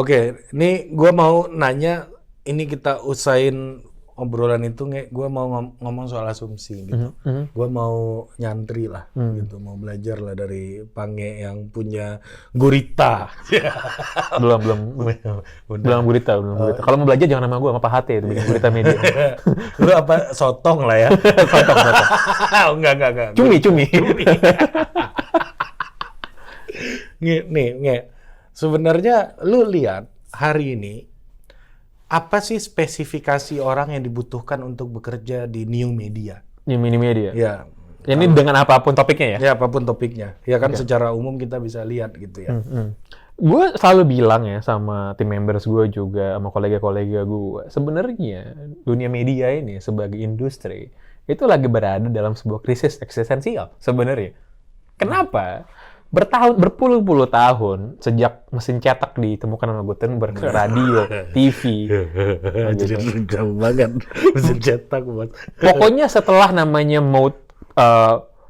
Oke, ini gue mau nanya, ini kita usain obrolan itu, gue mau ngomong soal asumsi gitu. Gue mau nyantri lah, gitu, mau belajar lah dari Pange yang punya gurita. Belum gurita. Kalau mau belajar jangan nama gue, sama Pak HT itu bikin gurita media. Lu apa, sotong lah ya? Sotong. Oh, enggak. Cumi. Nih. Sebenarnya lu lihat hari ini, apa sih spesifikasi orang yang dibutuhkan untuk bekerja di new media? New media. Ya, Ini dengan apapun topiknya ya? ya apapun topiknya. Ya kan secara umum kita bisa lihat gitu ya. Gue selalu bilang ya sama tim members gue juga, sama kolega-kolega gue, sebenarnya dunia media ini sebagai industri itu lagi berada dalam sebuah krisis eksistensial sebenarnya. Kenapa? Berpuluh-puluh tahun sejak mesin cetak ditemukan sama Gutenberg, radio, TV, Jadi jauh banget mesin cetak buat. pokoknya setelah namanya mode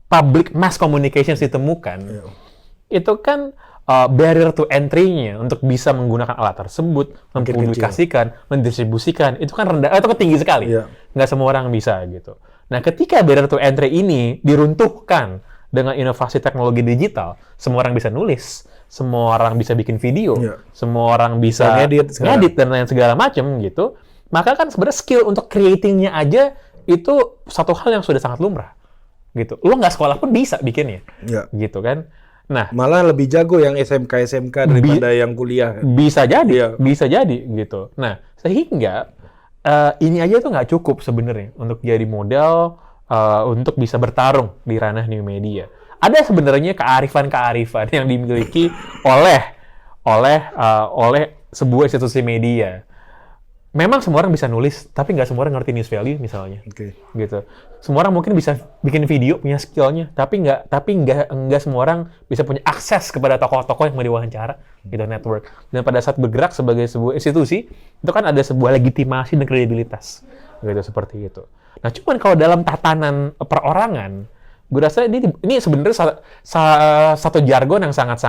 public mass communications ditemukan, itu kan barrier to entry-nya untuk bisa menggunakan alat tersebut, mempublikasikan, mendistribusikan, itu kan rendah, itu tinggi sekali. Iya. Nggak semua orang bisa gitu. Nah, ketika barrier to entry ini diruntuhkan dengan inovasi teknologi digital, semua orang bisa nulis, semua orang bisa bikin video, semua orang bisa ngedit dan lain segala macam gitu. Maka kan sebenarnya skill untuk creating-nya aja itu satu hal yang sudah sangat lumrah. Gitu. Lo nggak sekolah pun bisa bikinnya. Gitu kan. Nah, malah lebih jago yang SMK daripada yang kuliah. Bisa jadi gitu. Nah, sehingga ini aja tuh nggak cukup sebenarnya untuk jadi modal untuk bisa bertarung di ranah new media. Ada sebenarnya kearifan yang dimiliki oleh sebuah institusi media. Memang semua orang bisa nulis, tapi nggak semua orang ngerti news value misalnya. Gitu. Semua orang mungkin bisa bikin video, punya skillnya, tapi nggak semua orang bisa punya akses kepada tokoh-tokoh yang mau diwawancara, gitu, network. Dan pada saat bergerak sebagai sebuah institusi, itu kan ada sebuah legitimasi dan kredibilitas, gitu, seperti itu. Nah, cuman kalau dalam tatanan perorangan, gue rasa ini sebenarnya satu jargon yang sangat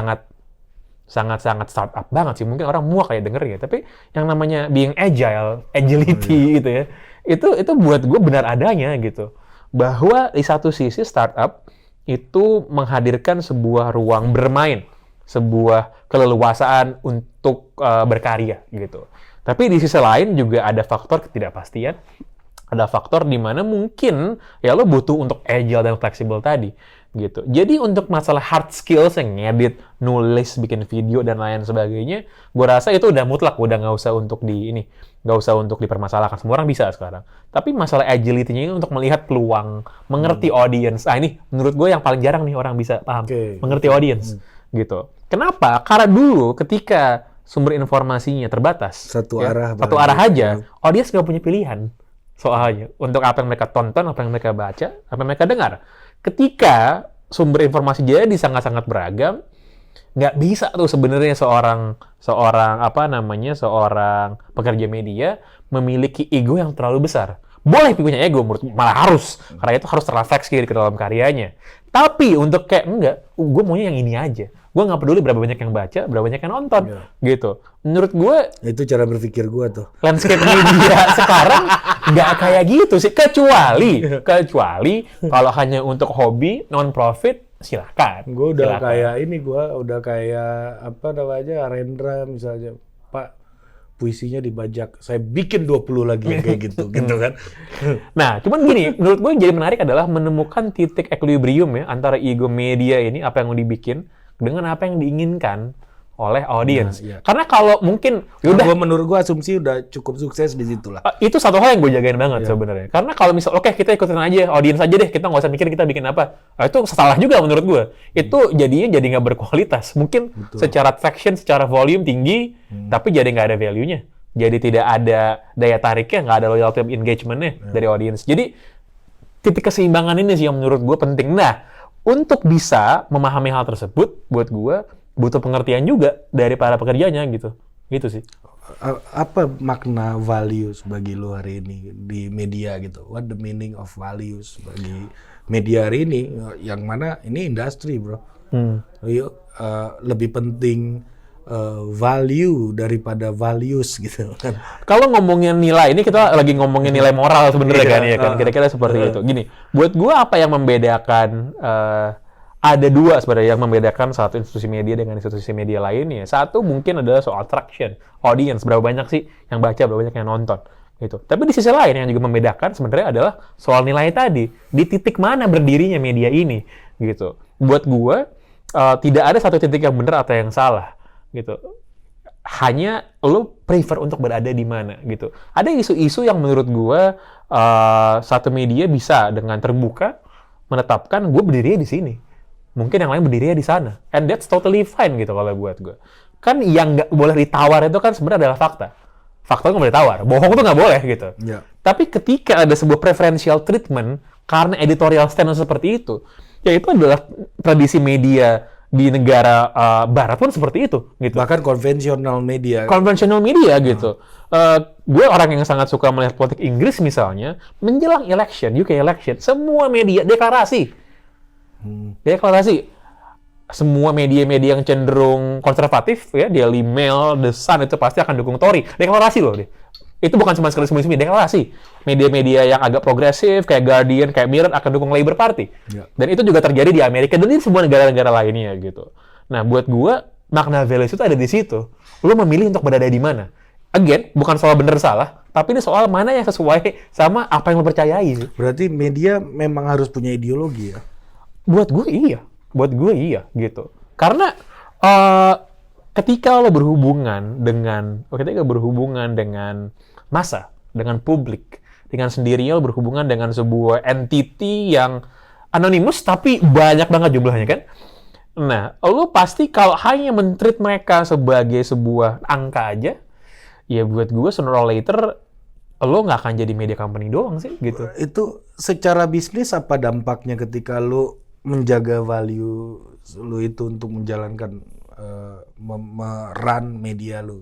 startup banget sih. Mungkin orang muak kayak denger ya. Tapi yang namanya being agility gitu ya. Itu buat gue benar adanya gitu. Bahwa di satu sisi startup itu menghadirkan sebuah ruang bermain, sebuah keleluasaan untuk berkarya gitu. Tapi di sisi lain juga ada faktor ketidakpastian. Ada faktor di mana mungkin ya lo butuh untuk agile dan fleksibel tadi gitu. Jadi untuk masalah hard skills yang ngedit, nulis, bikin video dan lain sebagainya, gue rasa itu udah mutlak, udah nggak usah untuk dipermasalahkan. Semua orang bisa sekarang. Tapi masalah agility-nya ini untuk melihat peluang, mengerti audience. Ah, ini menurut gue yang paling jarang nih orang bisa paham, mengerti audience gitu. Kenapa? Karena dulu ketika sumber informasinya terbatas, satu arah aja, audience nggak punya pilihan. Soalnya, untuk apa yang mereka tonton, apa yang mereka baca, apa yang mereka dengar. Ketika sumber informasi jadi sangat-sangat beragam, nggak bisa tuh sebenarnya seorang pekerja media memiliki ego yang terlalu besar. Boleh punya ego, malah harus. Karena itu harus terrefleksi ke dalam karyanya. Tapi untuk kayak, enggak, gue maunya yang ini aja. Gue nggak peduli berapa banyak yang baca, berapa banyak yang nonton. Gitu. Menurut gue, itu cara berpikir gue tuh. Landscape media sekarang nggak kayak gitu sih. Kecuali kalau hanya untuk hobi, non-profit, silakan. Gue udah kayak apa namanya, Arendra misalnya. Pak, puisinya dibajak, saya bikin 20 lagi yang kayak gitu kan. Nah, cuman gini, menurut gue yang jadi menarik adalah menemukan titik equilibrium ya antara ego media ini, apa yang mau dibikin, dengan apa yang diinginkan oleh audience. Karena kalau mungkin menurut gue asumsi udah cukup sukses di situ lah. Itu satu hal yang gue jagain banget sebenarnya. Karena kalau misal kita ikutin aja audience aja deh, kita nggak usah mikir kita bikin apa. Itu salah juga menurut gue. Itu jadinya jadi nggak berkualitas. Mungkin secara traction, secara volume tinggi, tapi jadi nggak ada value-nya. Jadi tidak ada daya tariknya, nggak ada loyalty engagement-nya dari audience. Jadi titik keseimbangan ini sih yang menurut gue penting. Nah, untuk bisa memahami hal tersebut, buat gue butuh pengertian juga dari para pekerjanya gitu. Gitu sih. Apa makna values bagi lu hari ini di media gitu? What the meaning of values bagi media hari ini? Yang mana ini industri, bro. Lebih penting value daripada values gitu kan. Kalau ngomongin nilai, ini kita lagi ngomongin nilai moral sebenarnya kan, ya kan? Kira-kira seperti itu. Gini, buat gua apa yang membedakan, ada dua sebenarnya yang membedakan satu institusi media dengan institusi media lainnya. Satu mungkin adalah soal traction, audience, berapa banyak sih yang baca, berapa banyak yang nonton. Gitu. Tapi di sisi lain yang juga membedakan sebenarnya adalah soal nilai tadi. Di titik mana berdirinya media ini, gitu. Buat gua, tidak ada satu titik yang benar atau yang salah. Gitu. Hanya lo prefer untuk berada di mana gitu. Ada isu-isu yang menurut gue satu media bisa dengan terbuka menetapkan gue berdirinya di sini. Mungkin yang lain berdirinya di sana. And that's totally fine gitu kalau buat gue. Kan yang nggak boleh ditawar itu kan sebenarnya adalah fakta. Fakta nggak boleh ditawar. Bohong itu nggak boleh gitu. Yeah. Tapi ketika ada sebuah preferential treatment karena editorial stand seperti itu, ya itu adalah tradisi media di negara barat pun seperti itu gitu. Bahkan konvensional media Gitu. Gue orang yang sangat suka melihat politik Inggris misalnya, menjelang election, UK election, semua media deklarasi. Semua media-media yang cenderung konservatif ya, Daily Mail, The Sun itu pasti akan dukung Tory. Deklarasi loh dia. Itu bukan cuma sekali sembunyi-sembunyi, deklarasi. Media-media yang agak progresif, kayak Guardian, kayak Mirror, akan dukung Labour Party. Yeah. Dan itu juga terjadi di Amerika, dan di semua negara-negara lainnya, gitu. Nah, buat gua, makna values itu ada di situ. Lu memilih untuk berada di mana. Again, bukan soal benar salah, tapi ini soal mana yang sesuai sama apa yang lu percayai. Berarti media memang harus punya ideologi ya? Buat gue iya, gitu. Karena, ketika berhubungan dengan massa, dengan publik, dengan sendirinya lo berhubungan dengan sebuah entity yang anonimus tapi banyak banget jumlahnya kan. Nah, lo pasti kalau hanya men-treat mereka sebagai sebuah angka aja, ya buat gue sooner or later lo nggak akan jadi media company doang sih gitu. Itu secara bisnis apa dampaknya ketika lo menjaga value lo itu untuk menjalankan run media lo?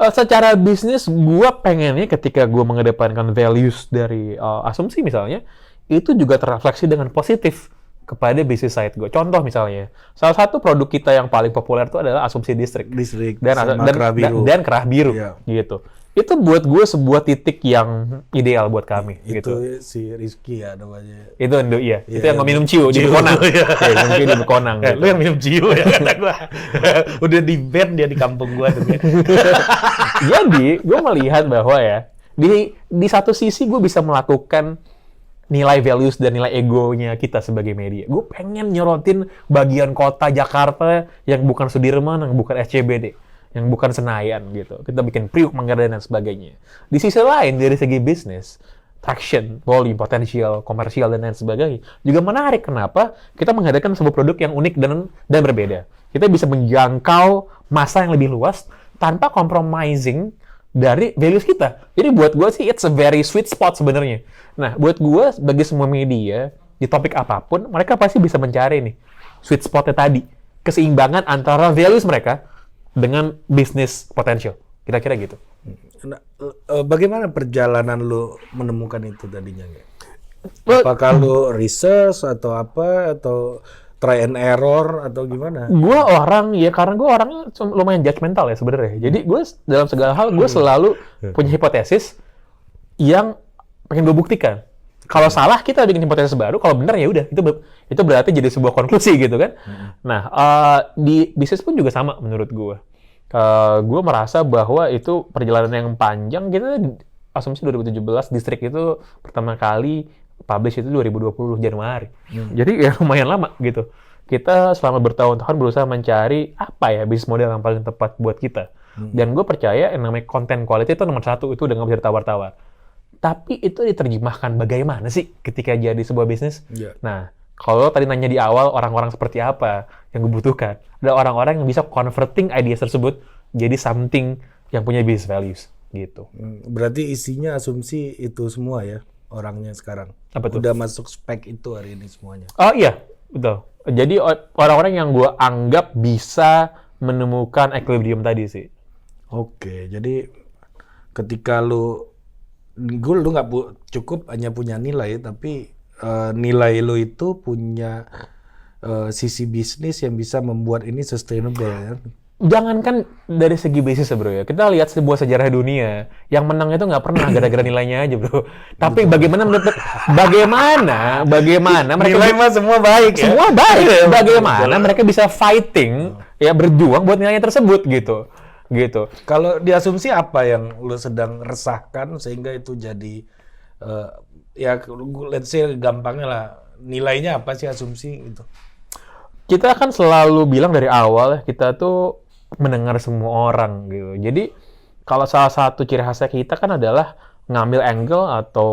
Secara bisnis, gue pengennya ketika gue mengedepankan values dari asumsi misalnya, itu juga terrefleksi dengan positif kepada bisnis side gue. Contoh misalnya, salah satu produk kita yang paling populer itu adalah asumsi distrik dan kerah biru, yeah. Gitu. Itu buat gue sebuah titik yang ideal buat kami. Itu gitu. si Rizky ya namanya. Itu iya. Itu yang minum ciu di Bekonang. Minum ciu di Bekonang. Gitu. Lu yang minum ciu ya kata gue. Udah di ban dia di kampung gue tuh. Jadi, gue melihat bahwa ya, di satu sisi gue bisa melakukan nilai values dan nilai egonya kita sebagai media. Gue pengen nyorotin bagian kota Jakarta yang bukan Sudirman, yang bukan SCBD, yang bukan Senayan gitu. Kita bikin Priuk, Manggarai, dan sebagainya. Di sisi lain, dari segi bisnis, traction, volume, potensial, komersial, dan lain sebagainya, juga menarik. Kenapa? Kita menghadirkan sebuah produk yang unik dan berbeda. Kita bisa menjangkau massa yang lebih luas tanpa compromising dari values kita. Jadi buat gue sih, it's a very sweet spot sebenarnya. Nah, buat gue, bagi semua media, di topik apapun, mereka pasti bisa mencari nih, sweet spotnya tadi. Keseimbangan antara values mereka dengan bisnis potensial. Kira-kira gitu. Nah, bagaimana perjalanan lo menemukan itu tadinya? Apakah lo research atau apa? Atau try and error atau gimana? Karena gue orangnya lumayan judgmental ya sebenarnya. Jadi gue dalam segala hal gue selalu punya hipotesis yang pengen gue buktikan. Kalau salah kita bikin hipotesis baru, kalau benar ya udah itu berarti jadi sebuah konklusi gitu kan. Nah, di bisnis pun juga sama menurut gue. Gue merasa bahwa itu perjalanan yang panjang. Kita asumsi 2017 distrik itu pertama kali publish itu 2020 Januari. Jadi ya lumayan lama gitu. Kita selama bertahun-tahun berusaha mencari apa ya bisnis model yang paling tepat buat kita. Dan gue percaya yang namanya content quality itu nomor satu, itu udah nggak bisa ditawar-tawar. Tapi itu diterjemahkan bagaimana sih ketika jadi sebuah bisnis? Yeah. Nah, kalau tadi nanya di awal orang-orang seperti apa yang gue butuhkan, ada orang-orang yang bisa converting ideas tersebut jadi something yang punya business values gitu. Berarti isinya asumsi itu semua ya? Orangnya sekarang. Apa tuh? Udah masuk spek itu hari ini semuanya. Oh iya, betul. Jadi orang-orang yang gue anggap bisa menemukan equilibrium tadi sih. Oke, jadi ketika lu nggak cukup hanya punya nilai, tapi nilai lu itu punya sisi bisnis yang bisa membuat ini sustainable ya. jangankan dari segi bisnis ya bro ya, kita lihat sebuah sejarah dunia yang menang itu nggak pernah gara-gara nilainya aja bro. Tapi bagaimana mereka nilai mah semua baik ya. Semua baik. Bagaimana mereka bisa fighting ya, berjuang buat nilainya tersebut gitu. Kalau diasumsi apa yang lu sedang resahkan sehingga itu jadi ya let's say gampangnya lah, nilainya apa sih asumsi gitu? Kita kan selalu bilang dari awal kita tuh mendengar semua orang gitu. Jadi kalau salah satu ciri khasnya kita kan adalah ngambil angle atau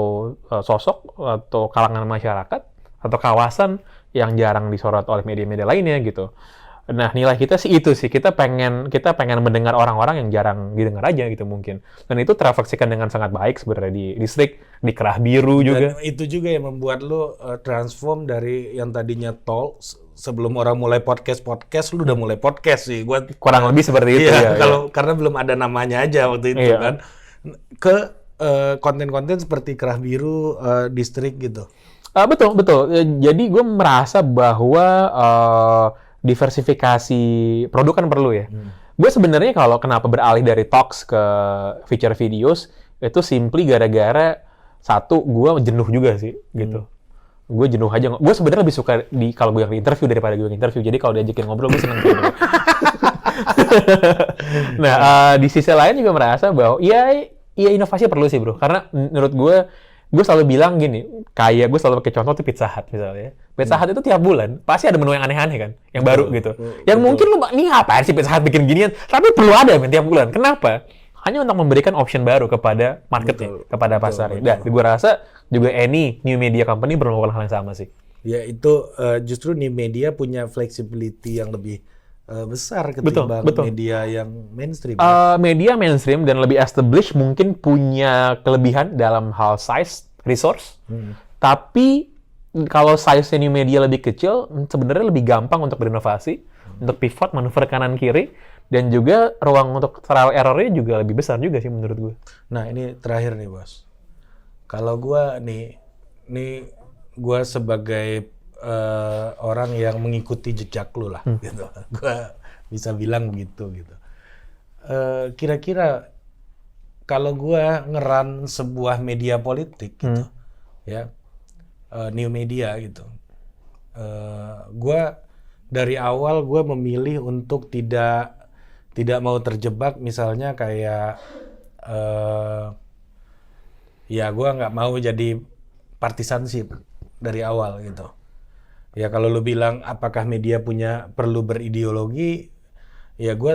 sosok atau kalangan masyarakat atau kawasan yang jarang disorot oleh media-media lainnya gitu. Nah, nilai kita sih itu sih, kita pengen mendengar orang-orang yang jarang didengar aja gitu mungkin. Dan itu terrefleksikan dengan sangat baik sebenarnya di distrik, di Kerah Biru juga. Dan itu juga yang membuat lu transform dari yang tadinya talk, sebelum orang mulai podcast lu udah mulai podcast sih. Gua kurang lebih seperti itu ya. Kalau karena belum ada namanya aja waktu itu kan. Ke konten-konten seperti Kerah Biru, distrik gitu. Betul. Jadi gue merasa bahwa diversifikasi produk kan perlu ya. Gue sebenarnya kalau kenapa beralih dari talks ke feature videos itu simply gara-gara satu, gue jenuh juga sih gitu. Gue jenuh aja. Gue sebenarnya lebih suka kalau gue yang interview daripada gue yang interview. Jadi kalau diajakin ngobrol gue seneng gitu. Nah, di sisi lain juga merasa bahwa iya inovasi perlu sih bro. Karena menurut gue selalu bilang gini, kayak gue selalu pakai contoh tuh Pizza Hut misalnya. Pizza Hut itu tiap bulan pasti ada menu yang aneh-aneh kan, yang baru gitu. Yang mungkin lu ini ngapain sih Pizza Hut bikin ginian? Tapi perlu ada tiap bulan. Kenapa? Hanya untuk memberikan option baru kepada marketnya, kepada pasarnya. Dan gue rasa juga any new media company perlu melakukan hal yang sama sih. Ya itu justru new media punya flexibility yang lebih besar ketimbang media yang mainstream. Media mainstream dan lebih established mungkin punya kelebihan dalam hal size, resource. Tapi kalau size new media lebih kecil, sebenarnya lebih gampang untuk berinovasi, untuk pivot, manuver kanan kiri, dan juga ruang untuk trial error-nya juga lebih besar juga sih menurut gue. Nah ini terakhir nih bos. Kalau gue nih gue sebagai orang yang mengikuti jejak lu lah, gitu. Gue bisa bilang begitu gitu. Kira-kira kalau gue ngeran sebuah media politik gitu, ya, new media gitu, gue dari awal gue memilih untuk tidak mau terjebak misalnya kayak, ya gue nggak mau jadi partisanship dari awal gitu. Ya kalau lu bilang apakah media perlu berideologi, ya gue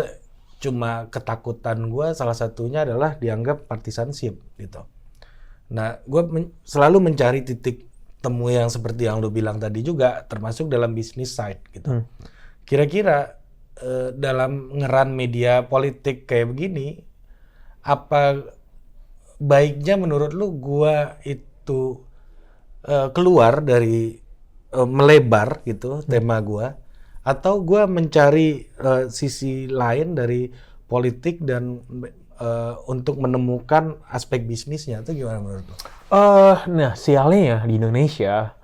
cuma ketakutan gue salah satunya adalah dianggap partisanship gitu. Nah gue selalu mencari titik temu yang seperti yang lu bilang tadi juga, termasuk dalam bisnis side gitu. Kira-kira dalam ngeran media politik kayak begini, apa baiknya menurut lu gue itu keluar dari melebar gitu tema gue, atau gue mencari sisi lain dari politik dan untuk menemukan aspek bisnisnya, itu gimana menurut lo? Nah sialnya ya di Indonesia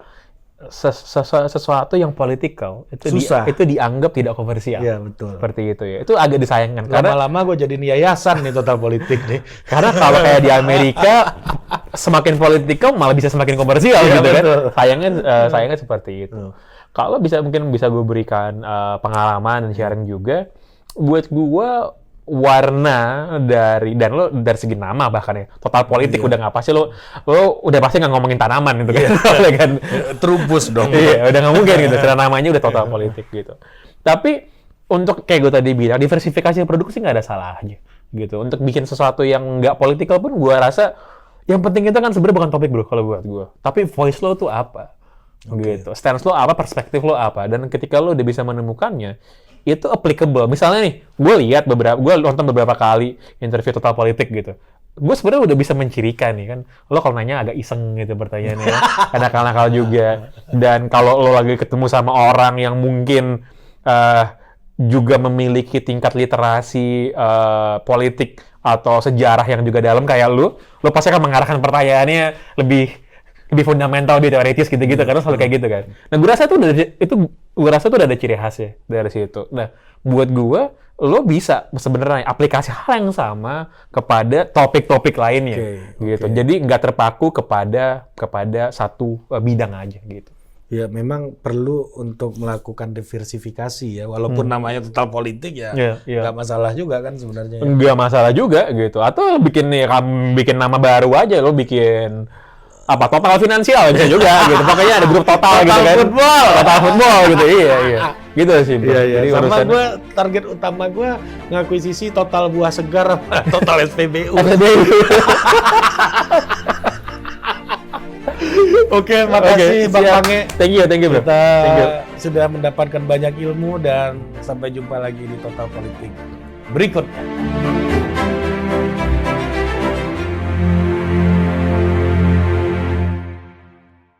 sesuatu yang politikal itu dianggap tidak komersial. Iya betul. Seperti itu ya. Itu agak disayangkan. Lama-lama gue jadi yayasan nih Total Politik nih. Karena kalau kayak di Amerika semakin politikal malah bisa semakin komersial gitu betul. Kan. Sayangnya seperti itu. Kalau mungkin bisa gue berikan pengalaman dan sharing juga, buat gue warna dari segi nama bahkan ya Total Politik udah nggak pasti lo udah pasti nggak ngomongin tanaman gitu kan terubus dong. Iya udah nggak mungkin gitu karena namanya udah Total Politik gitu. Tapi untuk kayak gue tadi bilang diversifikasi produk sih nggak ada salahnya gitu. Untuk bikin sesuatu yang nggak politikal pun gue rasa yang penting itu kan sebenarnya bukan topik bro kalau buat gue, tapi voice lo tuh apa gitu, stance lo apa, perspektif lo apa, dan ketika lo udah bisa menemukannya itu applicable. Misalnya nih, gue nonton beberapa kali interview Total Politik gitu. Gue sebenarnya udah bisa mencirikan nih kan. Lo kalau nanya agak iseng gitu pertanyaannya, nakal-nakal juga. Dan kalau lo lagi ketemu sama orang yang mungkin juga memiliki tingkat literasi politik atau sejarah yang juga dalam kayak lo pasti akan mengarahkan pertanyaannya lebih fundamental, lebih teoritis gitu-gitu karena selalu kayak gitu kan. Nah, gue rasa tuh udah ada ciri khasnya dari situ. Nah, buat gue lo bisa sebenarnya aplikasi hal yang sama kepada topik-topik lainnya, gitu. Jadi nggak terpaku kepada satu bidang aja, gitu. Ya memang perlu untuk melakukan diversifikasi ya, walaupun namanya total politik ya, nggak masalah juga kan sebenarnya. Nggak masalah juga gitu. Atau bikin nama baru aja, lo bikin apa total finansial bisa juga gitu. Pokoknya ada grup total gitu kan. Total football gitu, iya. Gitu sih. Iya. Sama gue target utama gue ngakuisisi total buah segar sama total SPBU. Oke, makasih Bang Pange. Thank you bro. Kita sudah mendapatkan banyak ilmu dan sampai jumpa lagi di Total Politik berikutnya.